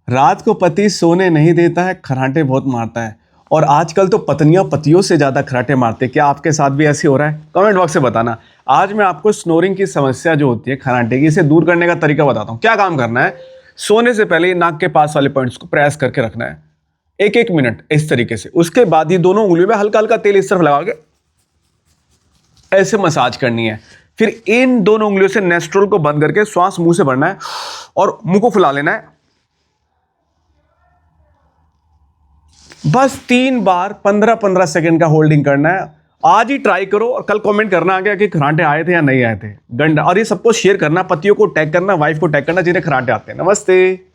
रात को पति सोने नहीं देता है, खर्राटे बहुत मारता है। और आजकल तो पत्नियां पतियों से ज़्यादा खर्राटे मारते हैं। क्या आपके साथ भी ऐसे हो रहा है? कमेंट बॉक्स से बताना। आज मैं आपको स्नोरिंग की समस्या जो होती है खर्राटे की, इसे दूर करने का तरीका बताता हूँ। क्या काम करना है, सोने से पहले नाक के पास वाले पॉइंट्स को प्रेस करके रखना है 1-1 मिनट इस तरीके से। उसके बाद ये दोनों उंगलियों में हल्का हल्का तेल इस तरफ लगा के ऐसे मसाज करनी है। फिर इन दोनों उंगलियों से नेस्ट्रोल को बंद करके श्वास मुंह से भरना है और मुंह को फुला लेना है। बस 3 बार 15-15 सेकंड का होल्डिंग करना है। आज ही ट्राई करो और कल कमेंट करना आ गया कि खर्राटे आए थे या नहीं आए थे। गंडा। और ये सबको शेयर करना, पतियों को टैग करना, वाइफ को टैग करना जिन्हें खर्राटे आते हैं। नमस्ते।